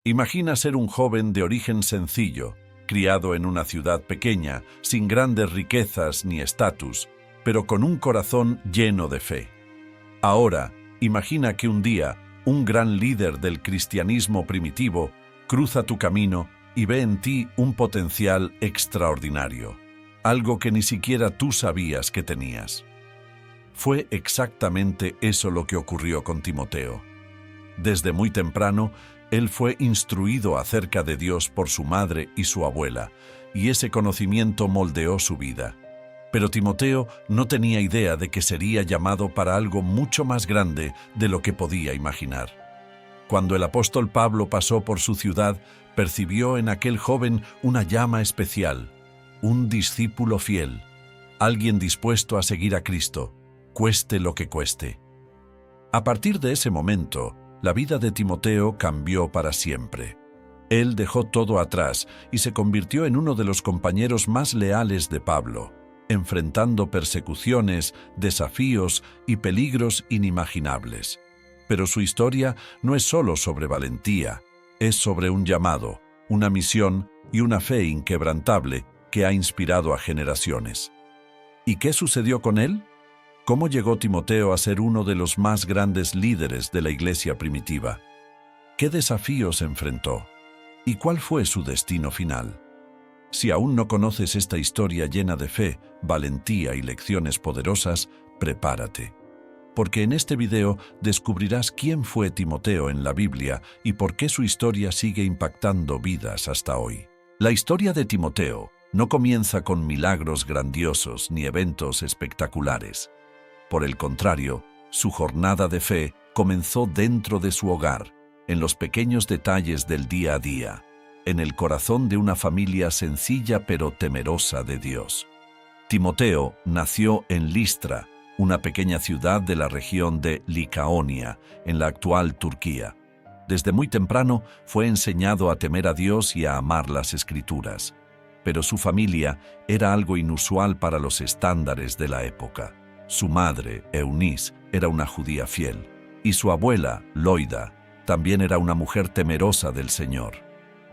Imagina ser un joven de origen sencillo, criado en una ciudad pequeña, sin grandes riquezas ni estatus, pero con un corazón lleno de fe. Ahora, imagina que un día, un gran líder del cristianismo primitivo cruza tu camino y ve en ti un potencial extraordinario, algo que ni siquiera tú sabías que tenías. Fue exactamente eso lo que ocurrió con Timoteo. Desde muy temprano, él fue instruido acerca de Dios por su madre y su abuela, y ese conocimiento moldeó su vida. Pero Timoteo no tenía idea de que sería llamado para algo mucho más grande de lo que podía imaginar. Cuando el apóstol Pablo pasó por su ciudad, percibió en aquel joven una llama especial, un discípulo fiel, alguien dispuesto a seguir a Cristo, cueste lo que cueste. A partir de ese momento, la vida de Timoteo cambió para siempre. Él dejó todo atrás y se convirtió en uno de los compañeros más leales de Pablo, enfrentando persecuciones, desafíos y peligros inimaginables. Pero su historia no es solo sobre valentía, es sobre un llamado, una misión y una fe inquebrantable que ha inspirado a generaciones. ¿Y qué sucedió con él? ¿Cómo llegó Timoteo a ser uno de los más grandes líderes de la iglesia primitiva? ¿Qué desafíos enfrentó? ¿Y cuál fue su destino final? Si aún no conoces esta historia llena de fe, valentía y lecciones poderosas, prepárate. Porque en este video descubrirás quién fue Timoteo en la Biblia y por qué su historia sigue impactando vidas hasta hoy. La historia de Timoteo no comienza con milagros grandiosos ni eventos espectaculares. Por el contrario, su jornada de fe comenzó dentro de su hogar, en los pequeños detalles del día a día, en el corazón de una familia sencilla pero temerosa de Dios. Timoteo nació en Listra, una pequeña ciudad de la región de Licaonia, en la actual Turquía. Desde muy temprano fue enseñado a temer a Dios y a amar las Escrituras, pero su familia era algo inusual para los estándares de la época. Su madre, Eunice, era una judía fiel, y su abuela, Loida, también era una mujer temerosa del Señor.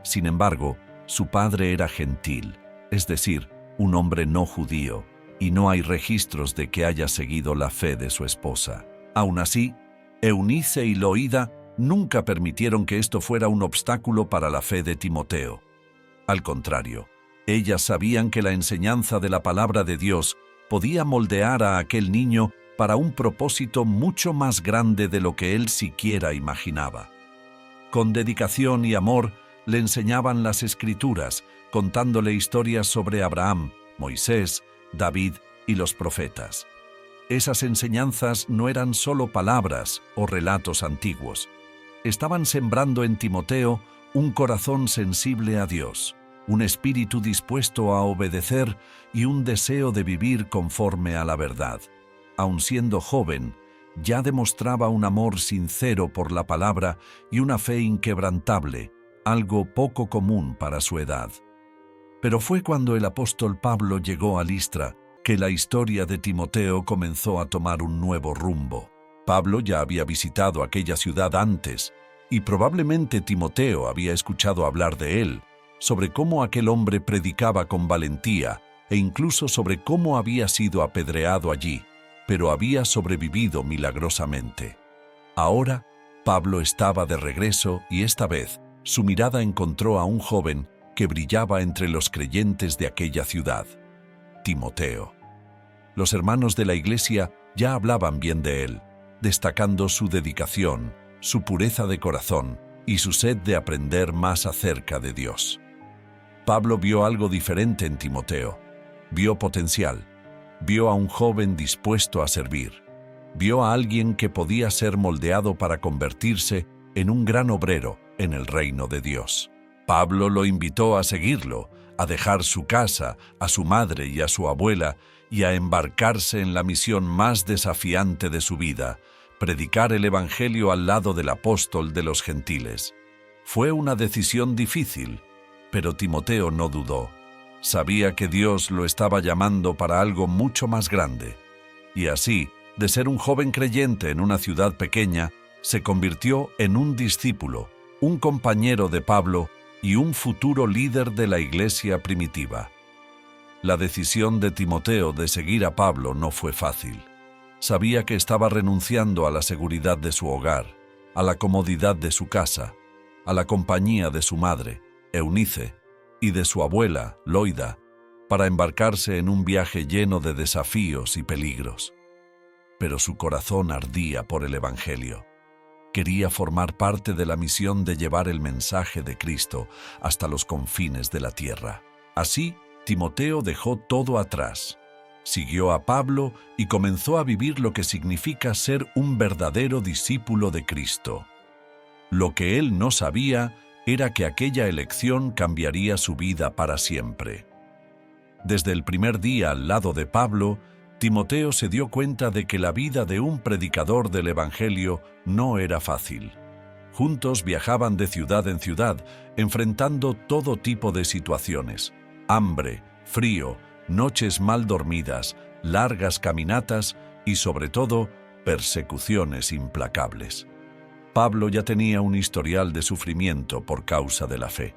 Sin embargo, su padre era gentil, es decir, un hombre no judío, y no hay registros de que haya seguido la fe de su esposa. Aún así, Eunice y Loida nunca permitieron que esto fuera un obstáculo para la fe de Timoteo. Al contrario, ellas sabían que la enseñanza de la palabra de Dios podía moldear a aquel niño para un propósito mucho más grande de lo que él siquiera imaginaba. Con dedicación y amor le enseñaban las Escrituras, contándole historias sobre Abraham, Moisés, David y los profetas. Esas enseñanzas no eran solo palabras o relatos antiguos. Estaban sembrando en Timoteo un corazón sensible a Dios, un espíritu dispuesto a obedecer y un deseo de vivir conforme a la verdad. Aun siendo joven, ya demostraba un amor sincero por la palabra y una fe inquebrantable, algo poco común para su edad. Pero fue cuando el apóstol Pablo llegó a Listra que la historia de Timoteo comenzó a tomar un nuevo rumbo. Pablo ya había visitado aquella ciudad antes, y probablemente Timoteo había escuchado hablar de él, sobre cómo aquel hombre predicaba con valentía e incluso sobre cómo había sido apedreado allí, pero había sobrevivido milagrosamente. Ahora, Pablo estaba de regreso y esta vez su mirada encontró a un joven que brillaba entre los creyentes de aquella ciudad, Timoteo. Los hermanos de la iglesia ya hablaban bien de él, destacando su dedicación, su pureza de corazón y su sed de aprender más acerca de Dios. Pablo vio algo diferente en Timoteo. Vio potencial. Vio a un joven dispuesto a servir. Vio a alguien que podía ser moldeado para convertirse en un gran obrero en el reino de Dios. Pablo lo invitó a seguirlo, a dejar su casa, a su madre y a su abuela y a embarcarse en la misión más desafiante de su vida, predicar el Evangelio al lado del apóstol de los gentiles. Fue una decisión difícil, pero Timoteo no dudó. Sabía que Dios lo estaba llamando para algo mucho más grande. Y así, de ser un joven creyente en una ciudad pequeña, se convirtió en un discípulo, un compañero de Pablo y un futuro líder de la iglesia primitiva. La decisión de Timoteo de seguir a Pablo no fue fácil. Sabía que estaba renunciando a la seguridad de su hogar, a la comodidad de su casa, a la compañía de su madre, Eunice, y de su abuela, Loida, para embarcarse en un viaje lleno de desafíos y peligros. Pero su corazón ardía por el Evangelio. Quería formar parte de la misión de llevar el mensaje de Cristo hasta los confines de la tierra. Así, Timoteo dejó todo atrás, siguió a Pablo y comenzó a vivir lo que significa ser un verdadero discípulo de Cristo. Lo que él no sabía era que aquella elección cambiaría su vida para siempre. Desde el primer día al lado de Pablo, Timoteo se dio cuenta de que la vida de un predicador del Evangelio no era fácil. Juntos viajaban de ciudad en ciudad, enfrentando todo tipo de situaciones: hambre, frío, noches mal dormidas, largas caminatas y, sobre todo, persecuciones implacables. Pablo ya tenía un historial de sufrimiento por causa de la fe.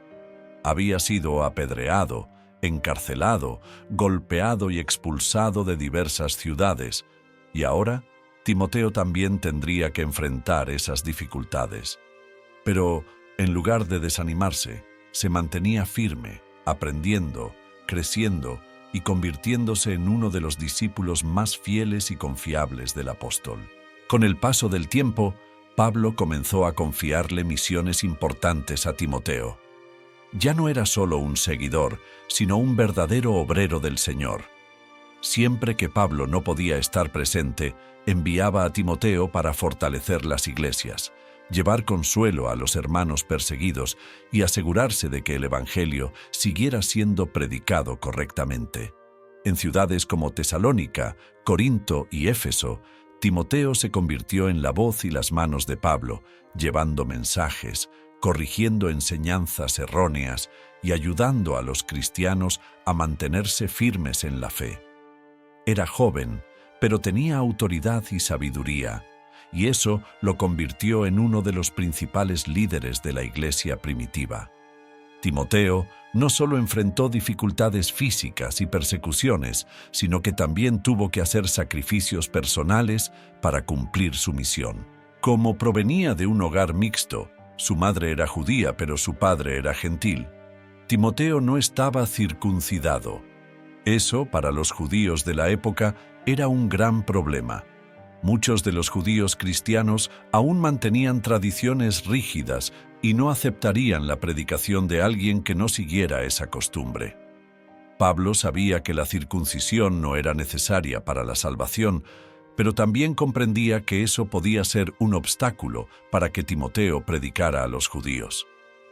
Había sido apedreado, encarcelado, golpeado y expulsado de diversas ciudades, y ahora Timoteo también tendría que enfrentar esas dificultades. Pero, en lugar de desanimarse, se mantenía firme, aprendiendo, creciendo y convirtiéndose en uno de los discípulos más fieles y confiables del apóstol. Con el paso del tiempo, Pablo comenzó a confiarle misiones importantes a Timoteo. Ya no era solo un seguidor, sino un verdadero obrero del Señor. Siempre que Pablo no podía estar presente, enviaba a Timoteo para fortalecer las iglesias, llevar consuelo a los hermanos perseguidos y asegurarse de que el Evangelio siguiera siendo predicado correctamente. En ciudades como Tesalónica, Corinto y Éfeso, Timoteo se convirtió en la voz y las manos de Pablo, llevando mensajes, corrigiendo enseñanzas erróneas y ayudando a los cristianos a mantenerse firmes en la fe. Era joven, pero tenía autoridad y sabiduría, y eso lo convirtió en uno de los principales líderes de la iglesia primitiva. Timoteo no solo enfrentó dificultades físicas y persecuciones, sino que también tuvo que hacer sacrificios personales para cumplir su misión. Como provenía de un hogar mixto, su madre era judía, pero su padre era gentil, Timoteo no estaba circuncidado. Eso, para los judíos de la época, era un gran problema. Muchos de los judíos cristianos aún mantenían tradiciones rígidas y no aceptarían la predicación de alguien que no siguiera esa costumbre. Pablo sabía que la circuncisión no era necesaria para la salvación, pero también comprendía que eso podía ser un obstáculo para que Timoteo predicara a los judíos.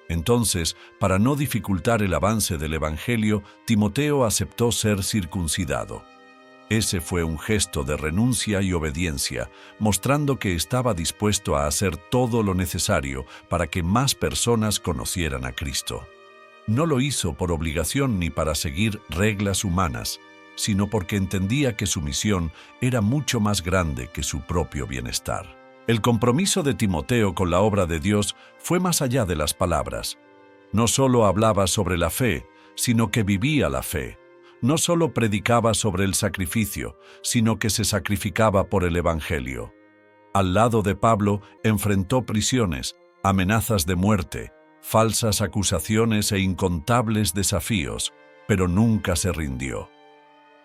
Entonces, para no dificultar el avance del Evangelio, Timoteo aceptó ser circuncidado. Ese fue un gesto de renuncia y obediencia, mostrando que estaba dispuesto a hacer todo lo necesario para que más personas conocieran a Cristo. No lo hizo por obligación ni para seguir reglas humanas, sino porque entendía que su misión era mucho más grande que su propio bienestar. El compromiso de Timoteo con la obra de Dios fue más allá de las palabras. No solo hablaba sobre la fe, sino que vivía la fe. No solo predicaba sobre el sacrificio, sino que se sacrificaba por el Evangelio. Al lado de Pablo enfrentó prisiones, amenazas de muerte, falsas acusaciones e incontables desafíos, pero nunca se rindió.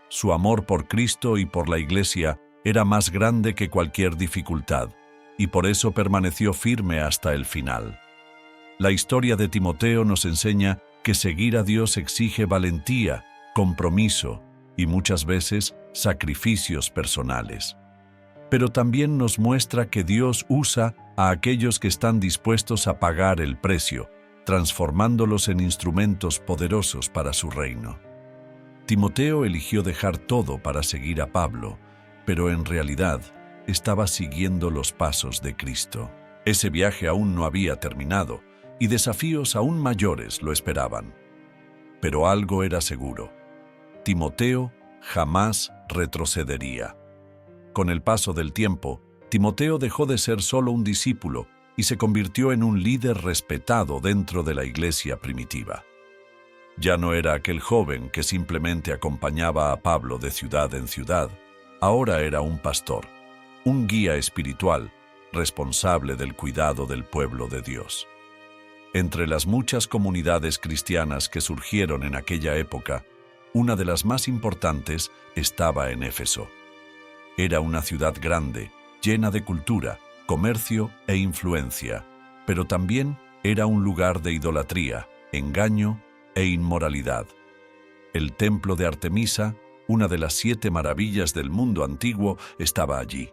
Su amor por Cristo y por la Iglesia era más grande que cualquier dificultad, y por eso permaneció firme hasta el final. La historia de Timoteo nos enseña que seguir a Dios exige valentía, compromiso y muchas veces sacrificios personales. Pero también nos muestra que Dios usa a aquellos que están dispuestos a pagar el precio, transformándolos en instrumentos poderosos para su reino. Timoteo eligió dejar todo para seguir a Pablo, pero en realidad estaba siguiendo los pasos de Cristo. Ese viaje aún no había terminado y desafíos aún mayores lo esperaban. Pero algo era seguro: Timoteo jamás retrocedería. Con el paso del tiempo, Timoteo dejó de ser solo un discípulo y se convirtió en un líder respetado dentro de la iglesia primitiva. Ya no era aquel joven que simplemente acompañaba a Pablo de ciudad en ciudad, ahora era un pastor, un guía espiritual, responsable del cuidado del pueblo de Dios. Entre las muchas comunidades cristianas que surgieron en aquella época, una de las más importantes estaba en Éfeso. Era una ciudad grande, llena de cultura, comercio e influencia, pero también era un lugar de idolatría, engaño e inmoralidad. El templo de Artemisa, una de las 7 maravillas del mundo antiguo, estaba allí,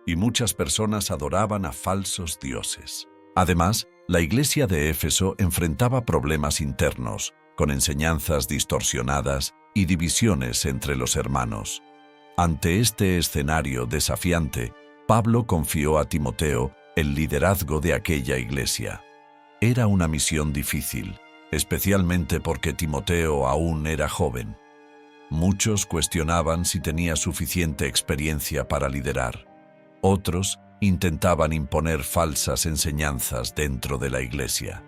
y muchas personas adoraban a falsos dioses. Además, la iglesia de Éfeso enfrentaba problemas internos, con enseñanzas distorsionadas y divisiones entre los hermanos. Ante este escenario desafiante, Pablo confió a Timoteo el liderazgo de aquella iglesia. Era una misión difícil, especialmente porque Timoteo aún era joven. Muchos cuestionaban si tenía suficiente experiencia para liderar. Otros intentaban imponer falsas enseñanzas dentro de la iglesia.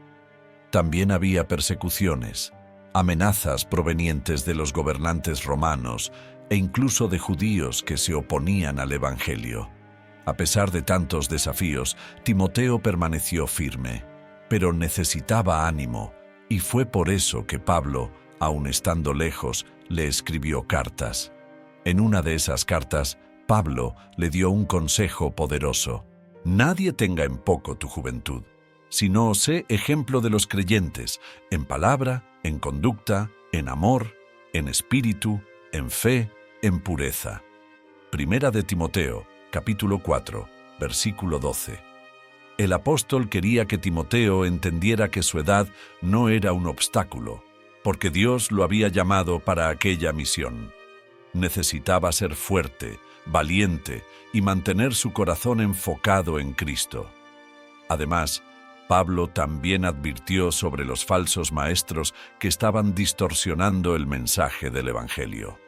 También había persecuciones, amenazas provenientes de los gobernantes romanos e incluso de judíos que se oponían al Evangelio. A pesar de tantos desafíos, Timoteo permaneció firme, pero necesitaba ánimo, y fue por eso que Pablo, aun estando lejos, le escribió cartas. En una de esas cartas, Pablo le dio un consejo poderoso: nadie tenga en poco tu juventud, sino sé ejemplo de los creyentes, en palabra, en conducta, en amor, en espíritu, en fe, en pureza. Primera de Timoteo, capítulo 4, versículo 12. El apóstol quería que Timoteo entendiera que su edad no era un obstáculo, porque Dios lo había llamado para aquella misión. Necesitaba ser fuerte, valiente y mantener su corazón enfocado en Cristo. Además, Pablo también advirtió sobre los falsos maestros que estaban distorsionando el mensaje del Evangelio.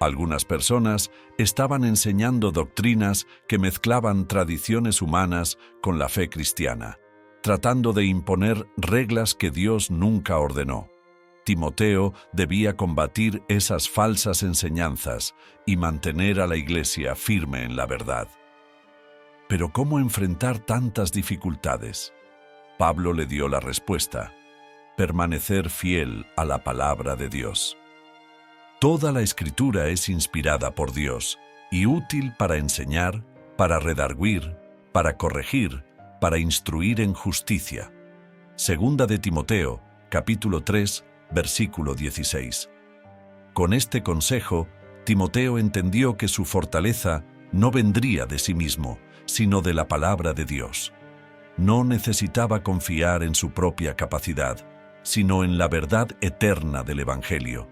Algunas personas estaban enseñando doctrinas que mezclaban tradiciones humanas con la fe cristiana, tratando de imponer reglas que Dios nunca ordenó. Timoteo debía combatir esas falsas enseñanzas y mantener a la iglesia firme en la verdad. Pero ¿cómo enfrentar tantas dificultades? Pablo le dio la respuesta: permanecer fiel a la palabra de Dios. Toda la Escritura es inspirada por Dios y útil para enseñar, para redarguir, para corregir, para instruir en justicia. Segunda de Timoteo, capítulo 3, versículo 16. Con este consejo, Timoteo entendió que su fortaleza no vendría de sí mismo, sino de la palabra de Dios. No necesitaba confiar en su propia capacidad, sino en la verdad eterna del Evangelio.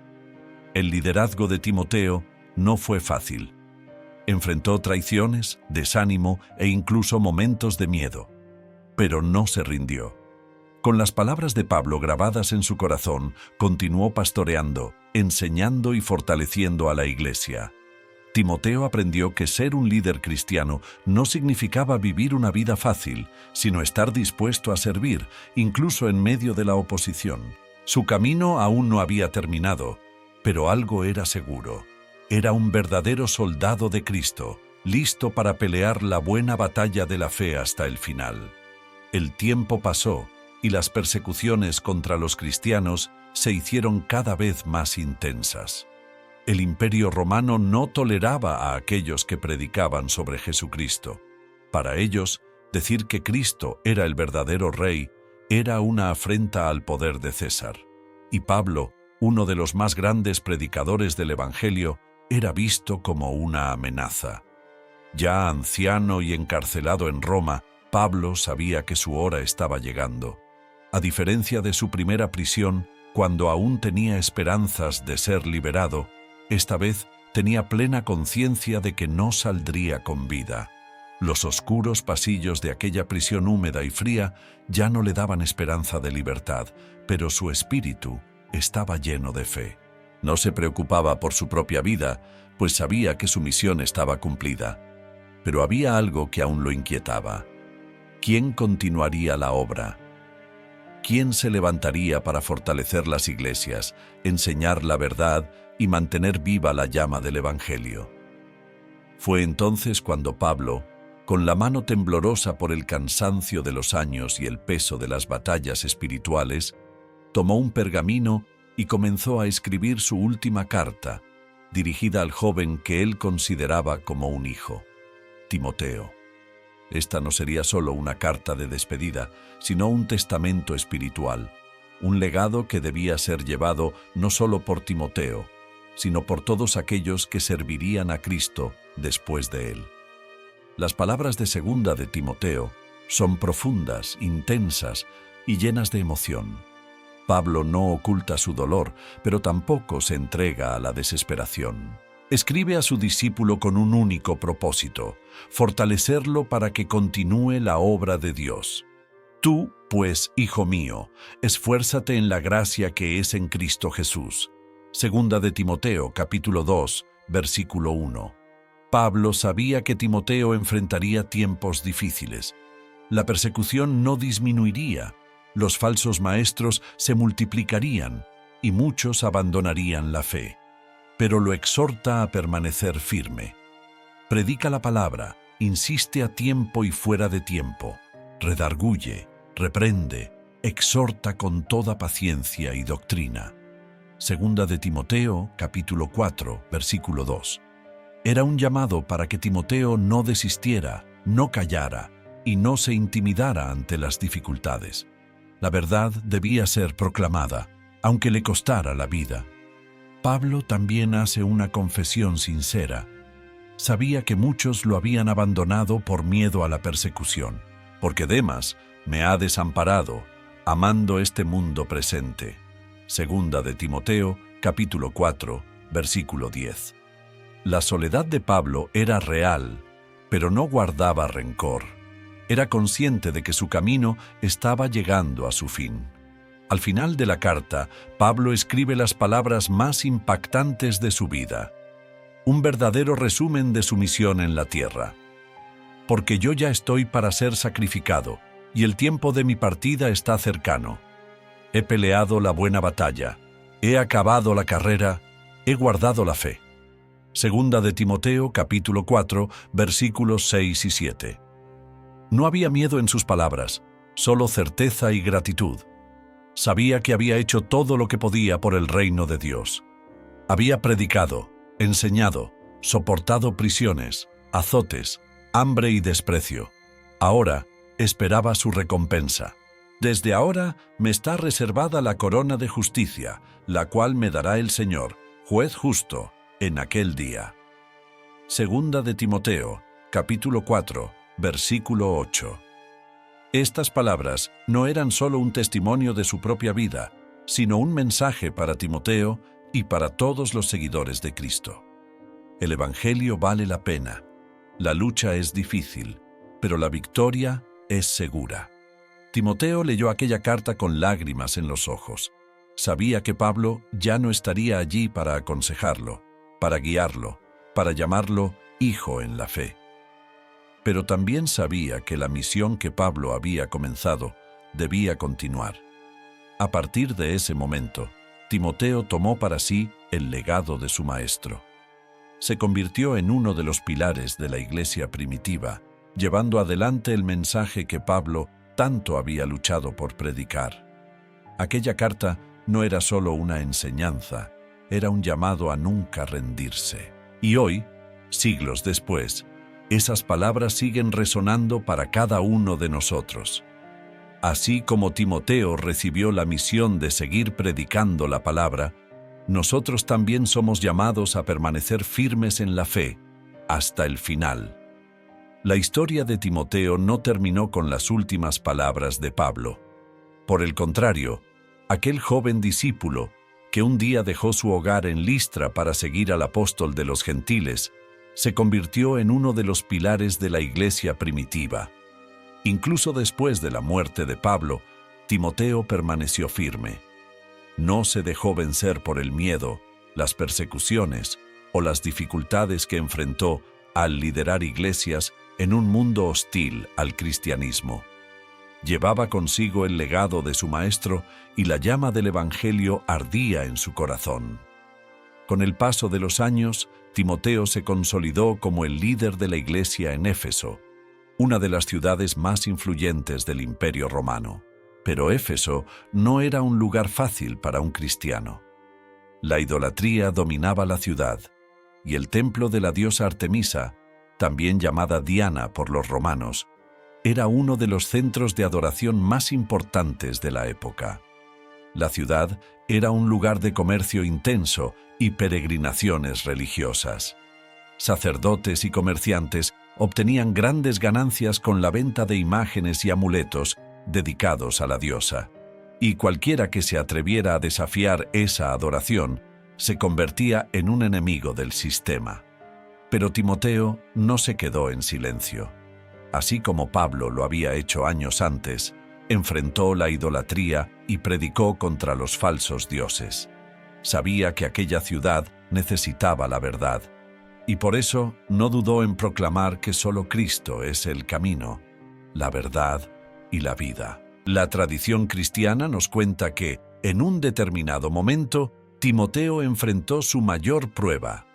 El liderazgo de Timoteo no fue fácil. Enfrentó traiciones, desánimo e incluso momentos de miedo, pero no se rindió. Con las palabras de Pablo grabadas en su corazón, continuó pastoreando, enseñando y fortaleciendo a la iglesia. Timoteo aprendió que ser un líder cristiano no significaba vivir una vida fácil, sino estar dispuesto a servir, incluso en medio de la oposición. Su camino aún no había terminado, pero algo era seguro: era un verdadero soldado de Cristo, listo para pelear la buena batalla de la fe hasta el final. El tiempo pasó y las persecuciones contra los cristianos se hicieron cada vez más intensas. El Imperio Romano no toleraba a aquellos que predicaban sobre Jesucristo. Para ellos, decir que Cristo era el verdadero Rey era una afrenta al poder de César. Y Pablo, uno de los más grandes predicadores del Evangelio, era visto como una amenaza. Ya anciano y encarcelado en Roma, Pablo sabía que su hora estaba llegando. A diferencia de su primera prisión, cuando aún tenía esperanzas de ser liberado, esta vez tenía plena conciencia de que no saldría con vida. Los oscuros pasillos de aquella prisión húmeda y fría ya no le daban esperanza de libertad, pero su espíritu estaba lleno de fe. No se preocupaba por su propia vida, pues sabía que su misión estaba cumplida. Pero había algo que aún lo inquietaba. ¿quién continuaría la obra? ¿Quién se levantaría para fortalecer las iglesias, enseñar la verdad y mantener viva la llama del Evangelio? Fue entonces cuando Pablo, con la mano temblorosa por el cansancio de los años y el peso de las batallas espirituales, tomó un pergamino y comenzó a escribir su última carta, dirigida al joven que él consideraba como un hijo, Timoteo. Esta no sería solo una carta de despedida, sino un testamento espiritual, un legado que debía ser llevado no solo por Timoteo, sino por todos aquellos que servirían a Cristo después de él. Las palabras de segunda de Timoteo son profundas, intensas y llenas de emoción. Pablo no oculta su dolor, pero tampoco se entrega a la desesperación. Escribe a su discípulo con un único propósito: fortalecerlo para que continúe la obra de Dios. Tú, pues, hijo mío, esfuérzate en la gracia que es en Cristo Jesús. Segunda de Timoteo, capítulo 2, versículo 1. Pablo sabía que Timoteo enfrentaría tiempos difíciles. La persecución no disminuiría, los falsos maestros se multiplicarían y muchos abandonarían la fe. Pero lo exhorta a permanecer firme. Predica la palabra, insiste a tiempo y fuera de tiempo, redarguye, reprende, exhorta con toda paciencia y doctrina. Segunda de Timoteo, capítulo 4, versículo 2. Era un llamado para que Timoteo no desistiera, no callara y no se intimidara ante las dificultades. La verdad debía ser proclamada, aunque le costara la vida. Pablo también hace una confesión sincera. Sabía que muchos lo habían abandonado por miedo a la persecución, porque Demas me ha desamparado, amando este mundo presente. Segunda de Timoteo, capítulo 4, versículo 10. La soledad de Pablo era real, pero no guardaba rencor. Era consciente de que su camino estaba llegando a su fin. Al final de la carta, Pablo escribe las palabras más impactantes de su vida. Un verdadero resumen de su misión en la tierra. Porque yo ya estoy para ser sacrificado, y el tiempo de mi partida está cercano. He peleado la buena batalla, he acabado la carrera, he guardado la fe. Segunda de Timoteo, capítulo 4, versículos 6 y 7. No había miedo en sus palabras, solo certeza y gratitud. Sabía que había hecho todo lo que podía por el reino de Dios. Había predicado, enseñado, soportado prisiones, azotes, hambre y desprecio. Ahora esperaba su recompensa. Desde ahora me está reservada la corona de justicia, la cual me dará el Señor, juez justo, en aquel día. Segunda de Timoteo, capítulo 4, versículo 8. Estas palabras no eran solo un testimonio de su propia vida, sino un mensaje para Timoteo y para todos los seguidores de Cristo. El Evangelio vale la pena. La lucha es difícil, pero la victoria es segura. Timoteo leyó aquella carta con lágrimas en los ojos. Sabía que Pablo ya no estaría allí para aconsejarlo, para guiarlo, para llamarlo hijo en la fe. Pero también sabía que la misión que Pablo había comenzado debía continuar. A partir de ese momento, Timoteo tomó para sí el legado de su maestro. Se convirtió en uno de los pilares de la iglesia primitiva, llevando adelante el mensaje que Pablo tanto había luchado por predicar. Aquella carta no era solo una enseñanza, era un llamado a nunca rendirse. Y hoy, siglos después, esas palabras siguen resonando para cada uno de nosotros. Así como Timoteo recibió la misión de seguir predicando la palabra, nosotros también somos llamados a permanecer firmes en la fe hasta el final. La historia de Timoteo no terminó con las últimas palabras de Pablo. Por el contrario, aquel joven discípulo, que un día dejó su hogar en Listra para seguir al apóstol de los gentiles, se convirtió en uno de los pilares de la iglesia primitiva. Incluso después de la muerte de Pablo, Timoteo permaneció firme. No se dejó vencer por el miedo, las persecuciones o las dificultades que enfrentó al liderar iglesias en un mundo hostil al cristianismo. Llevaba consigo el legado de su maestro y la llama del Evangelio ardía en su corazón. Con el paso de los años, Timoteo se consolidó como el líder de la iglesia en Éfeso, una de las ciudades más influyentes del Imperio Romano. Pero Éfeso no era un lugar fácil para un cristiano. La idolatría dominaba la ciudad, y el templo de la diosa Artemisa, también llamada Diana por los romanos, era uno de los centros de adoración más importantes de la época. La ciudad era un lugar de comercio intenso y peregrinaciones religiosas. Sacerdotes y comerciantes obtenían grandes ganancias con la venta de imágenes y amuletos dedicados a la diosa, y cualquiera que se atreviera a desafiar esa adoración se convertía en un enemigo del sistema. Pero Timoteo no se quedó en silencio. Así como Pablo lo había hecho años antes, enfrentó la idolatría y predicó contra los falsos dioses. Sabía que aquella ciudad necesitaba la verdad, y por eso no dudó en proclamar que solo Cristo es el camino, la verdad y la vida. La tradición cristiana nos cuenta que, en un determinado momento, Timoteo enfrentó su mayor prueba.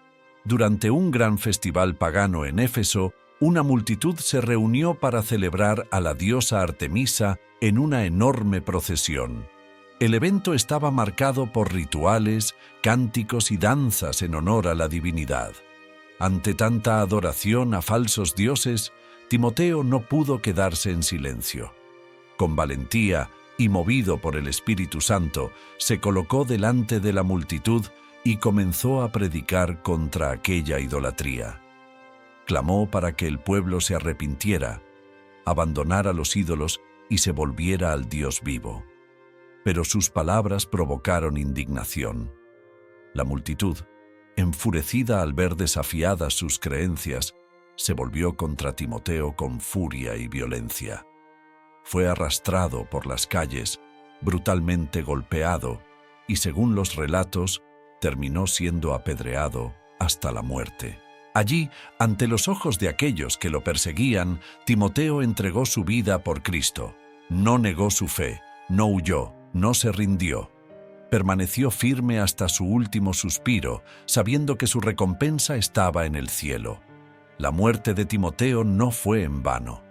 Durante un gran festival pagano en Éfeso, una multitud se reunió para celebrar a la diosa Artemisa en una enorme procesión. El evento estaba marcado por rituales, cánticos y danzas en honor a la divinidad. Ante tanta adoración a falsos dioses, Timoteo no pudo quedarse en silencio. Con valentía y movido por el Espíritu Santo, se colocó delante de la multitud y comenzó a predicar contra aquella idolatría. Clamó para que el pueblo se arrepintiera, abandonara los ídolos y se volviera al Dios vivo. Pero sus palabras provocaron indignación. La multitud, enfurecida al ver desafiadas sus creencias, se volvió contra Timoteo con furia y violencia. Fue arrastrado por las calles, brutalmente golpeado, y según los relatos, terminó siendo apedreado hasta la muerte. Allí, ante los ojos de aquellos que lo perseguían, Timoteo entregó su vida por Cristo. No negó su fe, no huyó, no se rindió. Permaneció firme hasta su último suspiro, sabiendo que su recompensa estaba en el cielo. La muerte de Timoteo no fue en vano.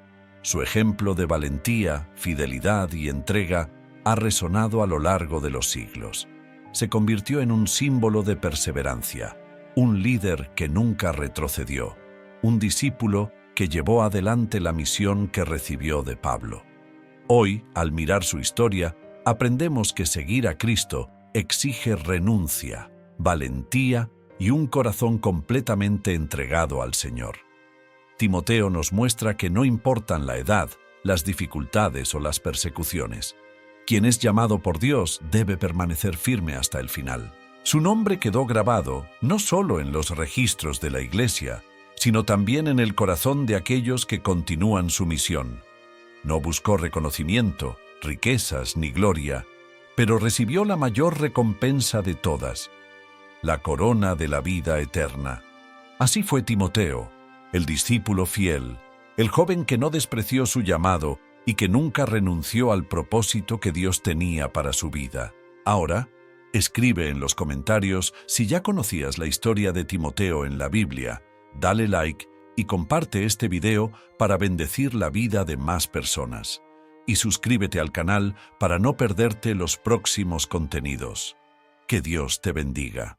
Su ejemplo de valentía, fidelidad y entrega ha resonado a lo largo de los siglos. Se convirtió en un símbolo de perseverancia, un líder que nunca retrocedió, un discípulo que llevó adelante la misión que recibió de Pablo. Hoy, al mirar su historia, aprendemos que seguir a Cristo exige renuncia, valentía y un corazón completamente entregado al Señor. Timoteo nos muestra que no importan la edad, las dificultades o las persecuciones. Quien es llamado por Dios debe permanecer firme hasta el final. Su nombre quedó grabado no solo en los registros de la Iglesia, sino también en el corazón de aquellos que continúan su misión. No buscó reconocimiento, riquezas ni gloria, pero recibió la mayor recompensa de todas, la corona de la vida eterna. Así fue Timoteo, el discípulo fiel, el joven que no despreció su llamado y que nunca renunció al propósito que Dios tenía para su vida. Ahora, escribe en los comentarios si ya conocías la historia de Timoteo en la Biblia, dale like y comparte este video para bendecir la vida de más personas. Y suscríbete al canal para no perderte los próximos contenidos. Que Dios te bendiga.